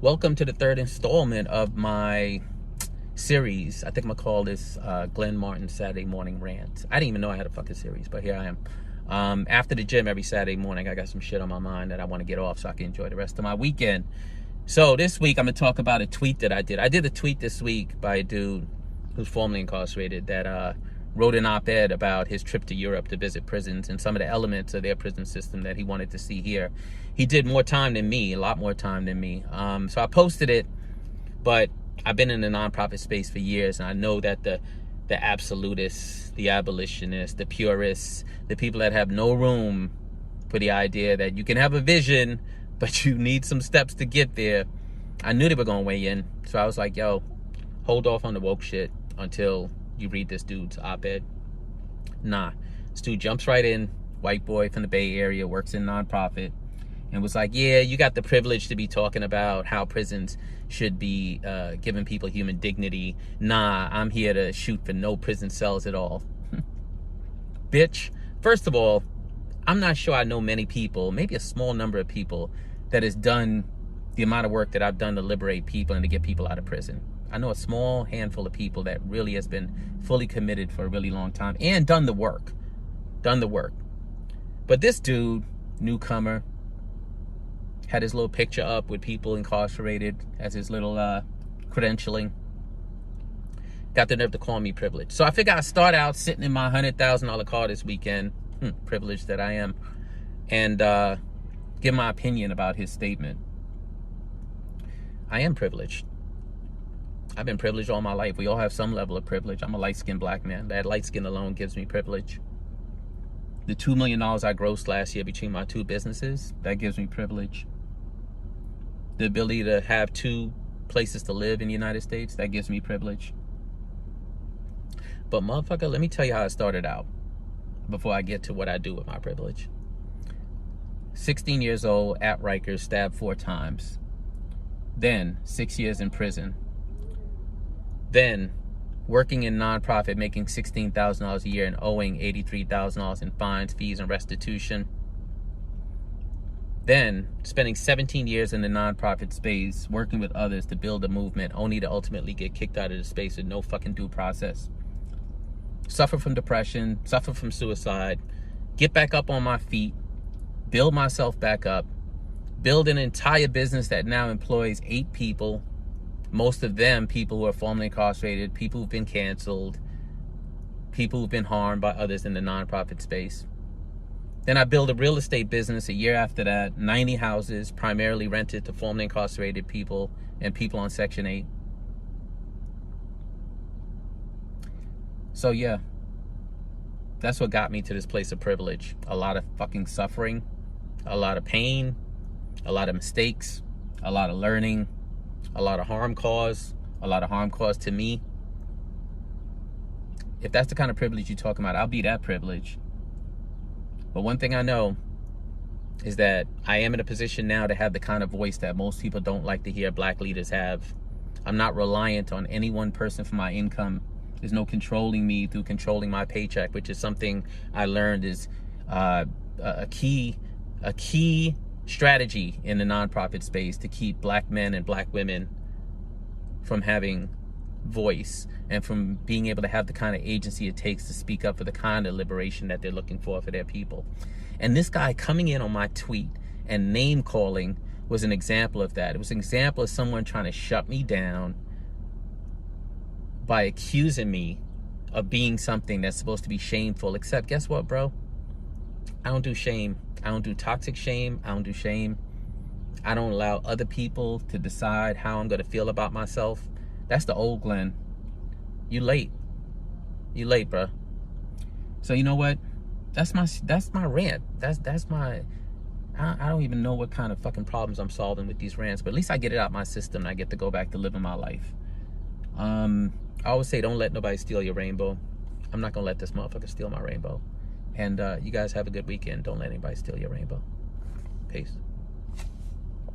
Welcome to the third installment of my series. I think I'm gonna call this Glenn Martin Saturday Morning Rants. I didn't even know I had a fucking series, but here I am. After the gym every Saturday morning, I got some shit on my mind that I want to get off so I can enjoy the rest of my weekend. So this week, I'm gonna talk about a tweet that I did. I did a tweet this week by a dude who's formerly incarcerated that wrote an op-ed about his trip to Europe to visit prisons and some of the elements of their prison system that he wanted to see here. He did more time than me, a lot more time than me. So I posted it, but I've been in the nonprofit space for years, and I know that the absolutists, the abolitionists, the purists, the people that have no room for the idea that you can have a vision, but you need some steps to get there. I knew they were going to weigh in. So I was like, yo, hold off on the woke shit until you read this dude's op-ed. Nah, this dude jumps right in, white boy from the Bay Area, works in nonprofit, and was like, yeah, you got the privilege to be talking about how prisons should be giving people human dignity. Nah, I'm here to shoot for no prison cells at all. Bitch, first of all, I'm not sure I know many people, maybe a small number of people, that has done the amount of work that I've done to liberate people and to get people out of prison. I know a small handful of people that really has been fully committed for a really long time and done the work. But this dude, newcomer, had his little picture up with people incarcerated as his little credentialing. Got the nerve to call me privileged. So I figured I'd start out sitting in my $100,000 car this weekend, privileged that I am, and give my opinion about his statement. I am privileged. I've been privileged all my life. We all have some level of privilege. I'm a light-skinned black man. That light skin alone gives me privilege. The $2 million I grossed last year between my two businesses, that gives me privilege. The ability to have two places to live in the United States, that gives me privilege. But motherfucker, let me tell you how I started out before I get to what I do with my privilege. 16 years old, at Rikers, stabbed 4 times. Then 6 years in prison. Then working in nonprofit, making $16,000 a year and owing $83,000 in fines, fees, and restitution. Then spending 17 years in the nonprofit space, working with others to build a movement, only to ultimately get kicked out of the space with no fucking due process. Suffer from depression, suffer from suicide, get back up on my feet, build myself back up, build an entire business that now employs 8 people. Most of them people who are formerly incarcerated, people who've been canceled, people who've been harmed by others in the nonprofit space. Then I built a real estate business a year after that, 90 houses, primarily rented to formerly incarcerated people and people on Section 8. So yeah, that's what got me to this place of privilege. A lot of fucking suffering, a lot of pain, a lot of mistakes, a lot of learning, a lot of harm caused, to me. If that's the kind of privilege you're talking about, I'll be that privilege. But one thing I know is that I am in a position now to have the kind of voice that most people don't like to hear black leaders have. I'm not reliant on any one person for my income. There's no controlling me through controlling my paycheck, which is something I learned is a key strategy in the nonprofit space to keep black men and black women from having voice and from being able to have the kind of agency it takes to speak up for the kind of liberation that they're looking for their people. And this guy coming in on my tweet and name calling was an example of that. It was an example of someone trying to shut me down by accusing me of being something that's supposed to be shameful. Except, guess what, bro? I don't do shame. I don't do toxic shame. I don't do shame. I don't allow other people to decide how I'm going to feel about myself. That's the old Glenn. You late. You late, bro. So you know what? That's my rant. That's my... I don't even know what kind of fucking problems I'm solving with these rants, but at least I get it out my system and I get to go back to living my life. I always say, don't let nobody steal your rainbow. I'm not going to let this motherfucker steal my rainbow. And you guys have a good weekend. Don't let anybody steal your rainbow. Peace.